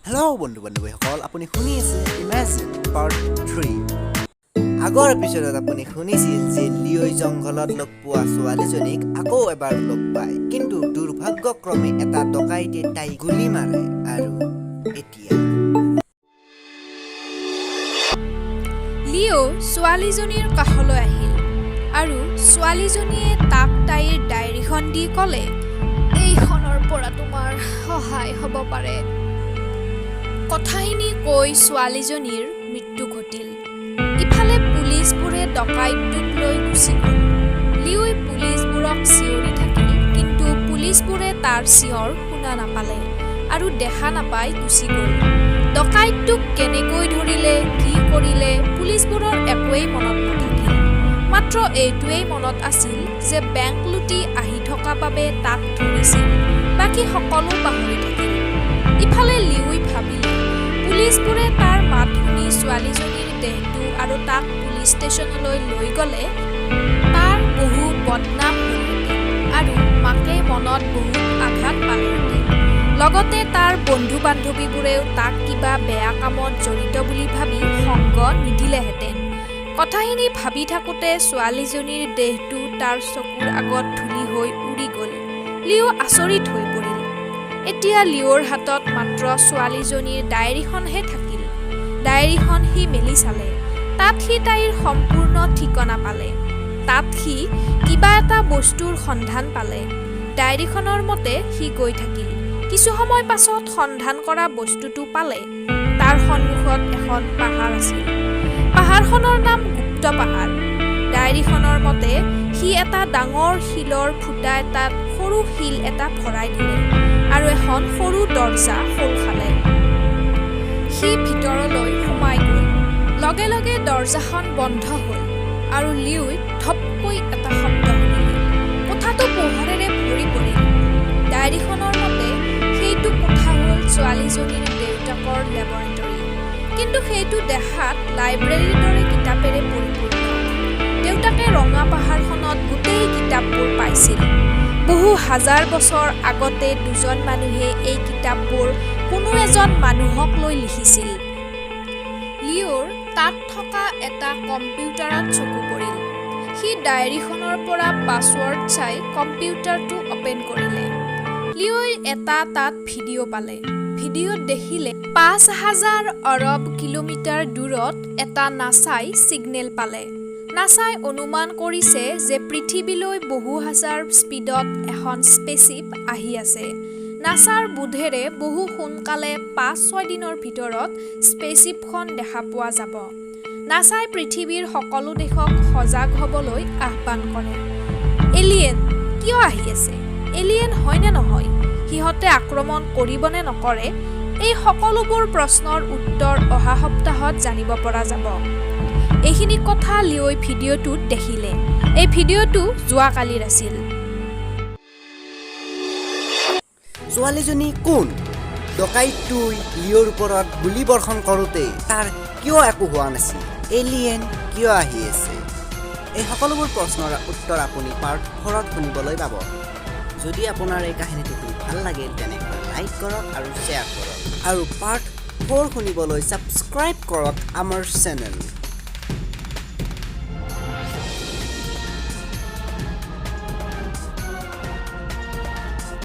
Hello' বন্ধু-বান্ধৱীসকল, আপুনি শুনি আছে ইমেজিন পাৰ্ট 3। আগৰ এপিছডত আপুনি শুনিছিল যে লিঅ'ই জংঘলত লগ পোৱা ছোৱালীজনীক আকৌ এবাৰ লগ পায়, কিন্তু দুৰ্ভাগ্যক্ৰমে এটা ডকাইতে তাইক গুলি মাৰে। আৰু এতিয়া লিঅ' ছোৱালীজনীৰ কাষলৈ আহিল আৰু ছোৱালীজনীয়ে তাক তাইৰ ডায়েৰীখন দি ক'লে, এইখনৰ পৰা তোমাৰ সহায় হ'ব পাৰে। কথাখিনি কৈ ছোৱালীজনীৰ মৃত্যু ঘটিল। ইফালে পুলিচবোৰে ডকাইতটোক লৈ গুচি গ'ল। লিঅ'ই পুলিচবোৰক চিঞৰি থাকিল, কিন্তু পুলিচবোৰে তাৰ চিঞৰ শুনা নাপালে আৰু দেখা নাপাই গুচি গ'ল। ডকাইতটোক কেনেকৈ ধৰিলে, কি কৰিলে, পুলিচবোৰৰ একোৱেই মনত নাথাকিল। মাত্ৰ এইটোৱেই মনত আছিল যে বেংক লুটি আহি থকা বাবে তাক ধৰিছিল, বাকী সকলো পাহৰি থাকিল। ইফালে লিঅ'ই ভাবিলে, পুলিচবোৰে তাৰ মাত শুনি ছোৱালীজনীৰ দেহটো আৰু তাক পুলিচ ষ্টেচনলৈ লৈ গ'লে তাৰ বহু বদনাম হ'লহেঁতেন আৰু মাকে মনত বহুত আঘাত পালেহেঁতেন। লগতে তাৰ বন্ধু-বান্ধৱীবোৰেও তাক কিবা বেয়া কামত জড়িত বুলি ভাবি সংগ নিদিলেহেঁতেন। কথাখিনি ভাবি থাকোঁতে ছোৱালীজনীৰ দেহটো তাৰ চকুৰ আগত ধূলি হৈ উৰি গ'ল। লিঅ' আচৰিত হৈ পৰিল। এতিয়া লিঅ'ৰ হাতত মাত্ৰ ছোৱালীজনীৰ ডায়েৰীখনহে থাকিল। ডায়েৰীখন সি মেলি চালে। তাত সি তাইৰ সম্পূৰ্ণ ঠিকনা পালে। তাত সি কিবা এটা বস্তুৰ সন্ধান পালে। ডায়েৰীখনৰ মতে সি গৈ থাকিল। কিছু সময় পাছত সন্ধান কৰা বস্তুটো পালে। তাৰ সন্মুখত এখন পাহাৰ আছিল। পাহাৰখনৰ নাম গুপ্ত পাহাৰ। ডায়েৰীখনৰ মতে সি এটা ডাঙৰ শিলৰ ফুটা এটাত সৰু শিল এটা ভৰাই দিলে আৰু এখন সৰু দৰজা খোল খালে। সি ভিতৰলৈ সোমাই গ'ল। লগে লগে দৰজাখন বন্ধ হ'ল আৰু লিঅ'ই ধপকৈ এটা শব্দ শুনিলে। কোঠাটো পোহৰেৰে ভৰি পৰিল। ডায়েৰীখনৰ মতে সেইটো কোঠা হ'ল ছোৱালীজনীৰ দেউতাকৰ লেবৰেটৰী, কিন্তু সেইটো দেখাত লাইব্ৰেৰীৰ দৰে কিতাপেৰে পৰিপূৰ্ণ। দেউতাকে ৰঙা পাহাৰখনত গোটেই কিতাপবোৰ পাইছিল। বহু হাজাৰ বছৰ আগতে দুজন মানুহে এই কিতাপবোৰ কোনো এজন মানুহক লৈ লিখিছিল। লিঅ'ৰ তাত থকা এটা কম্পিউটাৰত চকু পৰিল। সি ডায়েৰীখনৰ পৰা পাছৱৰ্ড চাই কম্পিউটাৰটো অপেন কৰিলে। লিঅ'ই এটা তাত ভিডিঅ' পালে। ভিডিঅ'ত দেখিলে ৫,০০০ অৰব কিলোমিটাৰ দূৰত এটা নাছাই ছিগনেল পালে। নাছাই অনুমান কৰিছে যে পৃথিৱীলৈ বহু হাজাৰ স্পীডত এখন স্পেচশ্বিপ আহি আছে। নাছাৰ বোধেৰে বহু সোনকালে ৫-৬ দিনৰ ভিতৰত স্পেচশ্বিপখন দেখা পোৱা যাব। নাছাই পৃথিৱীৰ সকলো দেশক সজাগ হ'বলৈ আহ্বান কৰে। এলিয়েন কিয় আহি আছে? এলিয়েন হয় নে নহয়? সিহঁতে আক্ৰমণ কৰিব নে নকৰে? এই সকলোবোৰ প্ৰশ্নৰ উত্তৰ অহা সপ্তাহত জানিব পৰা যাব। এইখিনি কথা লিঅ'ই ভিডিঅ'টোত দেখিলে। এই ভিডিঅ'টো যোৱাকালিৰ আছিল। ছোৱালীজনী কোন? ডকাইতটোই লিঅ'ৰ ওপৰত গুলী বৰ্ষণ কৰোঁতে তাৰ কিয় একো হোৱা নাছিল? এলিয়েন কিয় আহি আছে? এই সকলোবোৰ প্ৰশ্নৰ উত্তৰ আপুনি পাৰ্ট 4ত শুনিবলৈ পাব। যদি আপোনাৰ এই কাহিনীটো ভাল লাগিল তেনেহ'লে লাইক কৰক আৰু শ্বেয়াৰ কৰক, আৰু পাৰ্ট 4 শুনিবলৈ ছাবস্ক্ৰাইব কৰক আমাৰ চেনেল।